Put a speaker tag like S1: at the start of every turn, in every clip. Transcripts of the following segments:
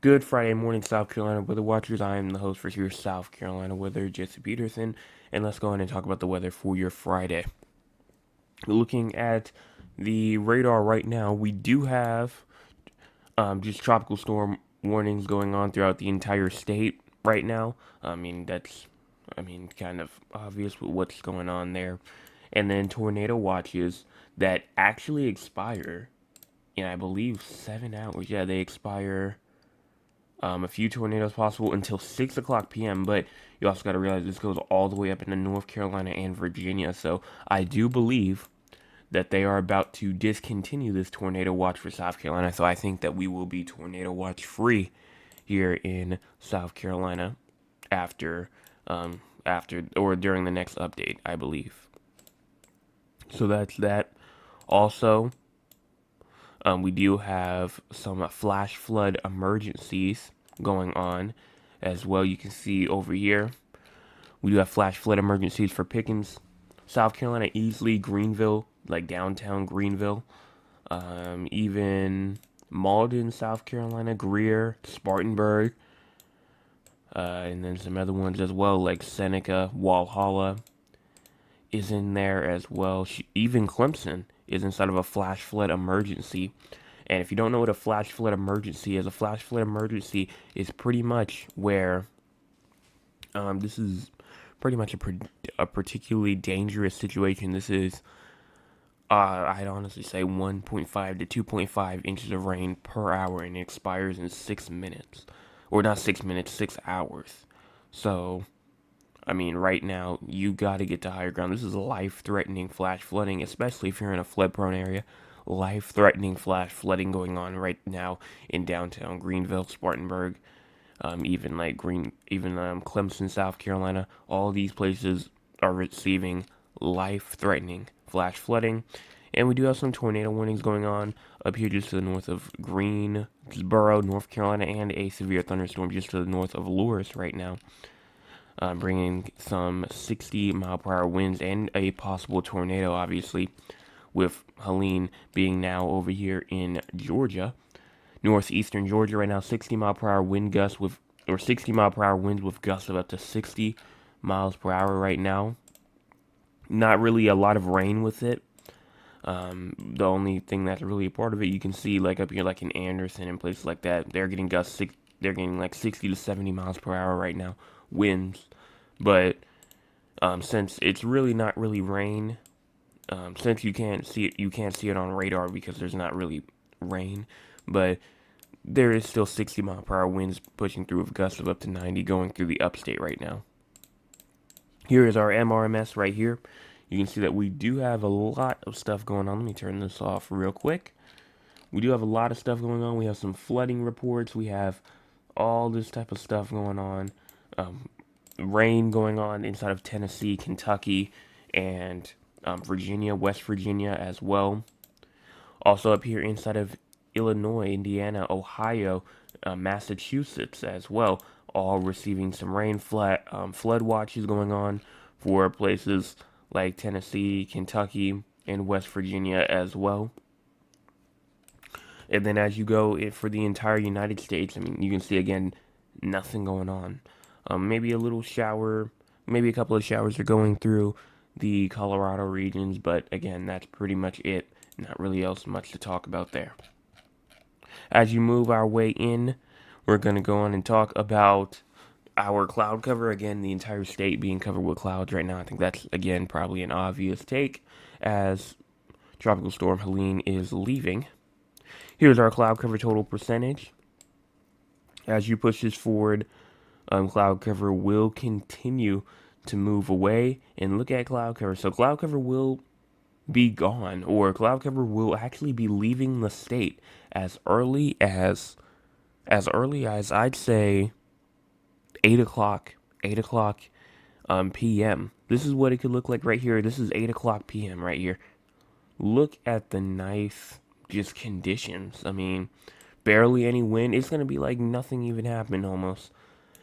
S1: Good Friday morning, South Carolina weather watchers. I am the host for your South Carolina weather, Jesse Peterson, and let's go ahead and talk about the weather for your Friday. Looking at the radar right now, we do have just tropical storm warnings going on throughout the entire state right now. Kind of obvious with what's going on there. And then tornado watches that actually expire in, I believe, 7 hours. Yeah, they expire a few tornadoes possible until 6 o'clock p.m. But you also got to realize this goes all the way up into North Carolina and Virginia. So I do believe that they are about to discontinue this tornado watch for South Carolina. So I think that we will be tornado watch free here in South Carolina after or during the next update, I believe. So that's that. Also, we do have some flash flood emergencies going on as well. You can see over here, we do have flash flood emergencies for Pickens, South Carolina, Easley, Greenville, like downtown Greenville, even Malden, South Carolina, Greer, Spartanburg, and then some other ones as well, like Seneca, Walhalla is in there as well. Even Clemson is inside of a flash flood emergency. And if you don't know what a flash flood emergency is, a flash flood emergency is pretty much where this is pretty much a particularly dangerous situation. This is, I'd honestly say 1.5 to 2.5 inches of rain per hour, and it expires in 6 minutes. Or not 6 minutes, 6 hours. So, right now, you got to get to higher ground. This is life-threatening flash flooding, especially if you're in a flood-prone area. Life-threatening flash flooding going on right now in downtown Greenville, Spartanburg, even Clemson, South Carolina. All these places are receiving life-threatening flash flooding, and we do have some tornado warnings going on up here just to the north of Greensboro, North Carolina, and a severe thunderstorm just to the north of Lewis right now, bringing some 60-mile-per-hour winds and a possible tornado, obviously, with Helene being now over here in Georgia, northeastern Georgia right now. 60-mile-per-hour wind gusts with, or 60-mile-per-hour winds with gusts of up to 60 miles per hour right now. Not really a lot of rain with it. The only thing that's really a part of it, you can see like up here, like in Anderson and places like that, they're getting like 60 to 70 miles per hour right now, winds. But since it's really not really rain, since you can't see it on radar because there's not really rain, but there is still 60-mile-per-hour winds pushing through with gusts of up to 90 going through the upstate right now. Here is our MRMS right here. You can see that we do have a lot of stuff going on. Let me turn this off real quick. We do have a lot of stuff going on. We have some flooding reports. We have all this type of stuff going on. Rain going on inside of Tennessee, Kentucky, and Virginia, West Virginia as well. Also up here inside of Illinois, Indiana, Ohio, Massachusetts as well, all receiving some rain. Flood watches going on for places like Tennessee, Kentucky, and West Virginia as well. And then as you go for the entire United States, you can see again nothing going on. Maybe a little shower, maybe a couple of showers are going through the Colorado regions, but again, that's pretty much it. Not really else much to talk about there. As you move our way in, we're going to go on and talk about our cloud cover. Again, the entire state being covered with clouds right now. I think that's, again, probably an obvious take as Tropical Storm Helene is leaving. Here's our cloud cover total percentage. As you push this forward, cloud cover will continue to move away. And look at cloud cover. So cloud cover will be gone, or cloud cover will actually be leaving the state as early as I'd say 8 o'clock, 8 o'clock p.m. This is what it could look like right here. This is 8 o'clock p.m. right here. Look at the nice just conditions. Barely any wind. It's gonna be like nothing even happened almost.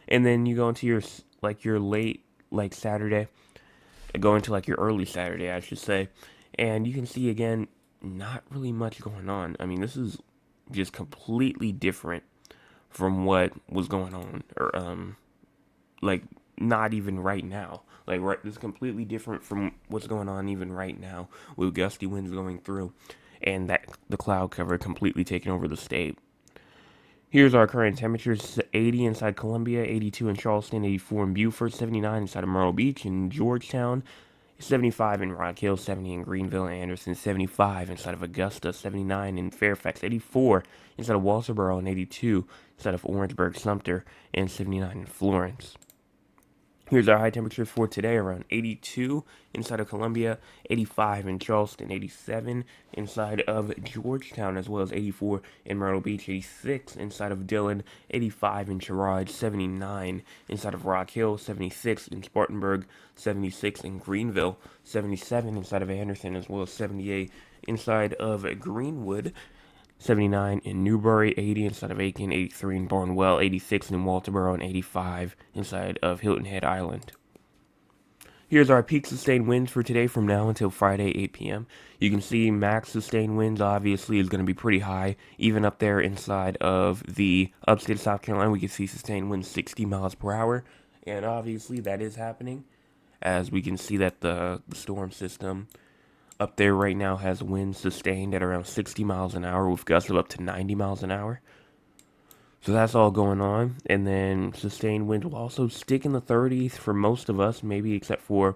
S1: And then you go into your late like Saturday, go into like your early Saturday, I should say, and you can see again not really much going on. This is just completely different from what was going on, or like not even right now. Like right, it's completely different from what's going on even right now with gusty winds going through, and that the cloud cover completely taking over the state. Here's our current temperatures: 80 inside Columbia, 82 in Charleston, 84 in Beaufort, 79 inside of Myrtle Beach and Georgetown, 75 in Rock Hill, 70 in Greenville and Anderson, 75 inside of Augusta, 79 in Fairfax, 84 inside of Walterboro, and 82 inside of Orangeburg, Sumter, and 79 in Florence. Here's our high temperatures for today: around 82 inside of Columbia, 85 in Charleston, 87 inside of Georgetown, as well as 84 in Myrtle Beach, 86 inside of Dillon, 85 in Sherrod, 79 inside of Rock Hill, 76 in Spartanburg, 76 in Greenville, 77 inside of Anderson, as well as 78 inside of Greenwood, 79 in Newbury, 80 inside of Aiken, 83 in Barnwell, 86 in Walterboro, and 85 inside of Hilton Head Island. Here's our peak sustained winds for today from now until Friday, 8 p.m. You can see max sustained winds obviously is going to be pretty high. Even up there inside of the upstate of South Carolina, we can see sustained winds 60 miles per hour. And obviously that is happening, as we can see that the storm system up there right now has winds sustained at around 60 miles an hour with gusts of up to 90 miles an hour. So that's all going on. And then sustained winds will also stick in the 30s for most of us, maybe except for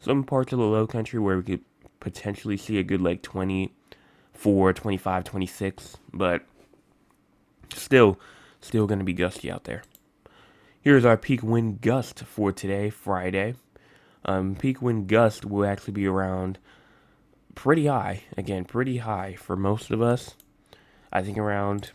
S1: some parts of the low country where we could potentially see a good like 24, 25, 26. But still going to be gusty out there. Here's our peak wind gust for today, Friday. Peak wind gust will actually be around pretty high. Again, pretty high for most of us. I think around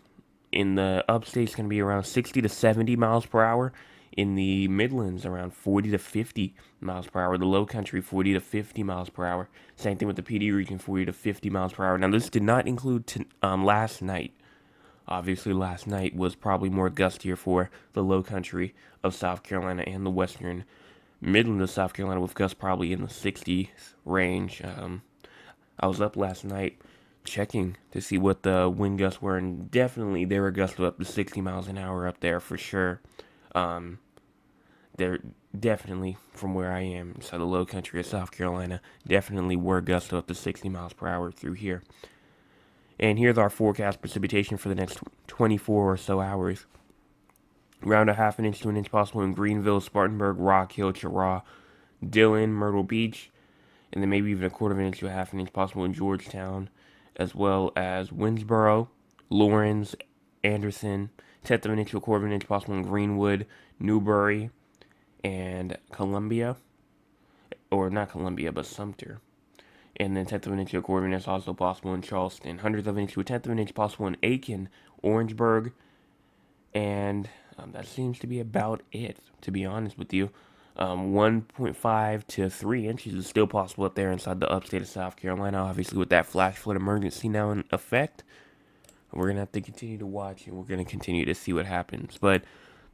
S1: in the upstate it's going to be around 60 to 70 miles per hour. In the Midlands, around 40 to 50 miles per hour. The low country, 40 to 50 miles per hour. Same thing with the PD region, 40 to 50 miles per hour. Now, this did not include last night. Obviously, last night was probably more gustier for the low country of South Carolina and the western Midland of South Carolina, with gusts probably in the 60s range. I was up last night checking to see what the wind gusts were, and definitely there were gusts of up to 60 miles an hour up there for sure. They're definitely, from where I am, inside the low country of South Carolina, definitely were gusts of up to 60 miles per hour through here. And here's our forecast precipitation for the next 24 or so hours. Around a half an inch to an inch possible in Greenville, Spartanburg, Rock Hill, Cheraw, Dillon, Myrtle Beach, and then maybe even a quarter of an inch to a half an inch possible in Georgetown, as well as Winsboro, Lawrence, Anderson, tenth of an inch to a quarter of an inch possible in Greenwood, Newbury, and Columbia, or not Columbia, but Sumter. And then tenth of an inch to a quarter of an inch also possible in Charleston, hundredth of an inch to a tenth of an inch possible in Aiken, Orangeburg, and that seems to be about it, to be honest with you. 1.5 to 3 inches is still possible up there inside the upstate of South Carolina. Obviously, with that flash flood emergency now in effect, we're going to have to continue to watch, and we're going to continue to see what happens. But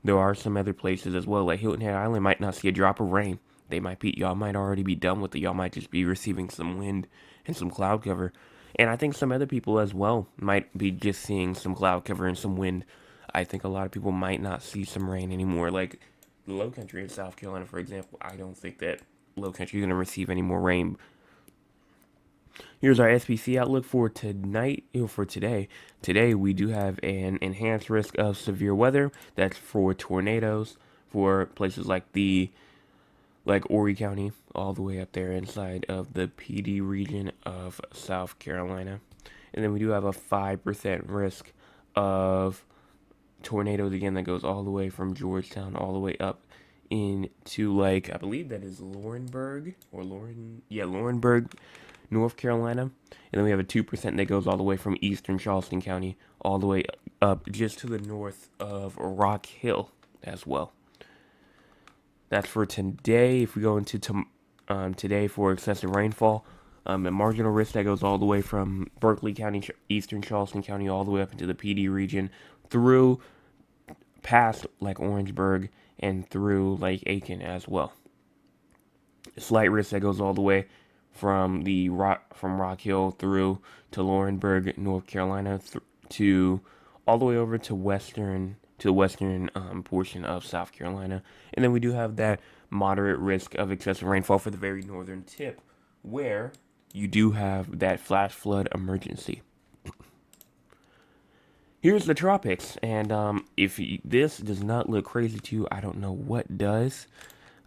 S1: there are some other places as well, like Hilton Head Island might not see a drop of rain. Y'all might already be done with it. Y'all might just be receiving some wind and some cloud cover. And I think some other people as well might be just seeing some cloud cover and some wind. I think a lot of people might not see some rain anymore. Like the low country in South Carolina, for example, I don't think that low country is going to receive any more rain. Here's our SPC outlook for tonight, for today. Today, we do have an enhanced risk of severe weather. That's for tornadoes, for places like Horry County, all the way up there inside of the PD region of South Carolina. And then we do have a 5% risk of tornadoes, again, that goes all the way from Georgetown all the way up into, I believe that is Laurinburg, North Carolina. And then we have a 2% that goes all the way from eastern Charleston County all the way up just to the north of Rock Hill as well. That's for today. If we go into today for excessive rainfall, a marginal risk that goes all the way from Berkeley County, eastern Charleston County, all the way up into the PD region, through past Orangeburg and through Aiken as well. Slight risk that goes all the way from Rock Hill through to Laurinburg, North Carolina, to all the way over to western to the western portion of South Carolina. And then we do have that moderate risk of excessive rainfall for the very northern tip, where you do have that flash flood emergency. Here's the tropics, and if this does not look crazy to you, I don't know what does.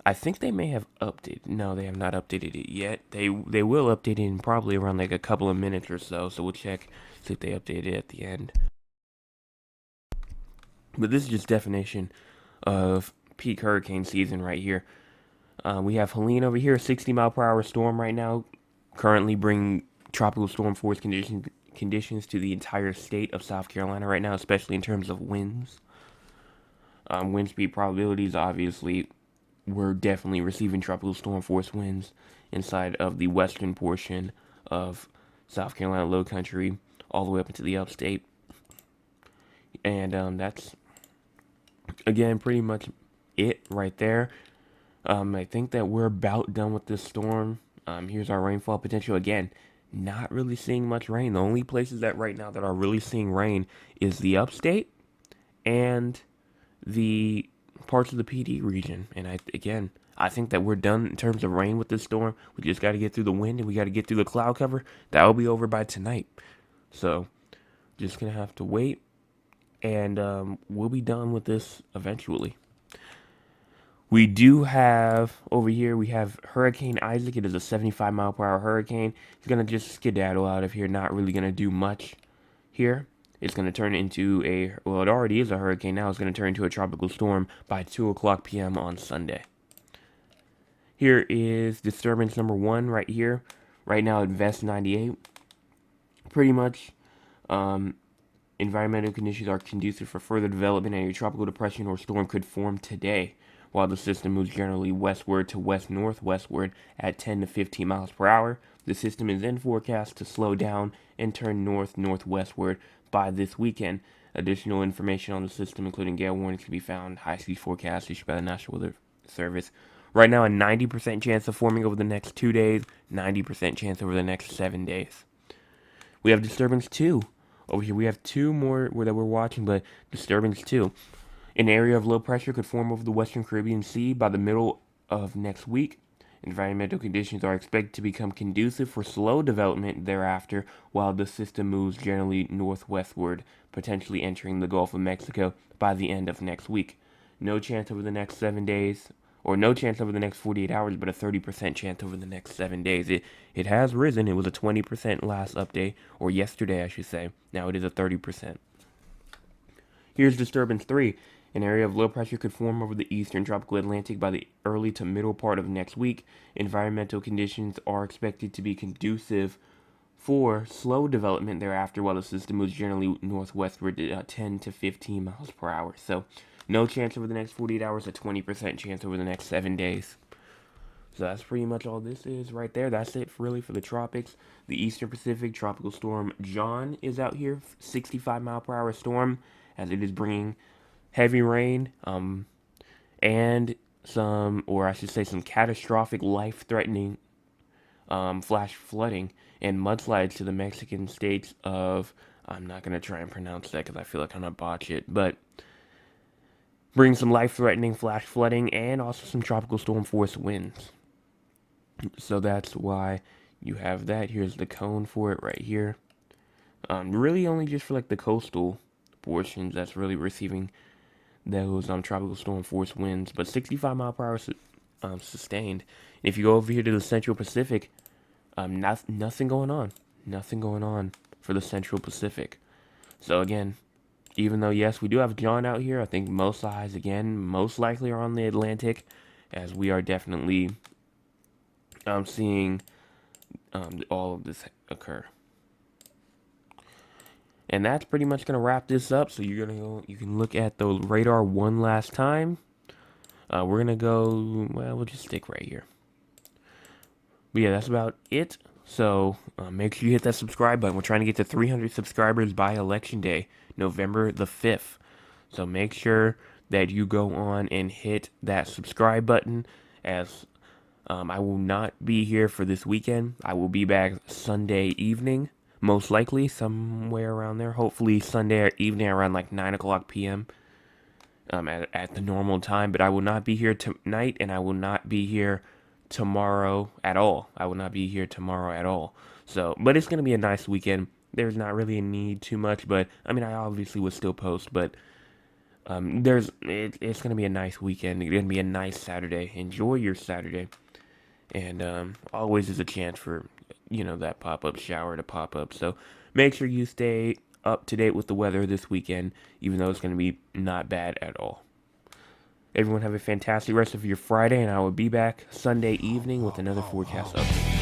S1: I think they may have updated. No, they have not updated it yet. They will update it in probably around like a couple of minutes or so. So we'll check, see if they update it at the end. But this is just definition of peak hurricane season right here. We have Helene over here, 60-mile-per-hour storm right now, currently bringing tropical storm force conditions to the entire state of South Carolina right now, especially in terms of winds. Wind speed probabilities, obviously, we're definitely receiving tropical storm force winds inside of the western portion of South Carolina low country, all the way up into the upstate. And that's, again, pretty much it right there. I think that we're about done with this storm. Here's our rainfall potential. Again, not really seeing much rain. The only places that right now that are really seeing rain is the upstate and the parts of the PD region. And I think that we're done in terms of rain with this storm. We just got to get through the wind and we got to get through the cloud cover. That will be over by tonight. So, just going to have to wait. And we'll be done with this eventually. We do have, over here, we have Hurricane Isaac. It is a 75-mile-per-hour hurricane. It's going to just skedaddle out of here, not really going to do much here. It's going to turn into well, it already is a hurricane now. It's going to turn into a tropical storm by 2 o'clock p.m. on Sunday. Here is disturbance number 1 right here. Right now, Invest 98. Pretty much, environmental conditions are conducive for further development, and a tropical depression or storm could form today, while the system moves generally westward to west-northwestward at 10 to 15 miles per hour. The system is then forecast to slow down and turn north-northwestward by this weekend. Additional information on the system, including gale warnings, can be found high seas forecast issued by the National Weather Service. Right now, a 90% chance of forming over the next 2 days, 90% chance over the next 7 days. We have disturbance 2. Over here, we have 2 more that we're watching, but disturbance 2. An area of low pressure could form over the Western Caribbean Sea by the middle of next week. Environmental conditions are expected to become conducive for slow development thereafter, while the system moves generally northwestward, potentially entering the Gulf of Mexico by the end of next week. No chance over the next 7 days, or no chance over the next 48 hours, but a 30% chance over the next 7 days. It has risen. It was a 20% last update, or yesterday, I should say. Now it is a 30%. Here's disturbance 3. An area of low pressure could form over the eastern tropical Atlantic by the early to middle part of next week. Environmental conditions are expected to be conducive for slow development thereafter, while the system moves generally northwestward at 10 to 15 miles per hour. So, no chance over the next 48 hours, a 20% chance over the next 7 days. So that's pretty much all this is right there. That's it really for the tropics. The Eastern Pacific tropical storm John is out here, 65-mile-per-hour storm, as it is bringing heavy rain, and some, or I should say some catastrophic, life-threatening flash flooding and mudslides to the Mexican states of, I'm not going to try and pronounce that because I feel like I'm going to botch it, but bring some life-threatening flash flooding and also some tropical storm force winds. So that's why you have that. Here's the cone for it right here. Really only just for like the coastal portions that's really receiving those tropical storm force winds, but 65 mile per hour sustained. And if you go over here to the Central Pacific, nothing going on. Nothing going on for the Central Pacific. So again, even though yes, we do have John out here, I think most eyes again most likely are on the Atlantic, as we are definitely seeing all of this occur. And that's pretty much going to wrap this up. So you're going to go, you can look at the radar one last time. We're going to go, well, we'll just stick right here. But yeah, that's about it. So make sure you hit that subscribe button. We're trying to get to 300 subscribers by Election Day, November the 5th. So make sure that you go on and hit that subscribe button, as I will not be here for this weekend. I will be back Sunday evening. Most likely, somewhere around there. Hopefully Sunday evening around like 9 o'clock p.m. at the normal time, but I will not be here tonight, and I will not be here tomorrow at all. I will not be here tomorrow at all. So, but it's gonna be a nice weekend. There's not really a need too much, but I mean, I obviously would still post, but it's gonna be a nice weekend. It's gonna be a nice Saturday. Enjoy your Saturday, and always is a chance for that pop up shower to pop up. So make sure you stay up to date with the weather this weekend, even though it's gonna be not bad at all. Everyone have a fantastic rest of your Friday, and I will be back Sunday evening with another forecast update.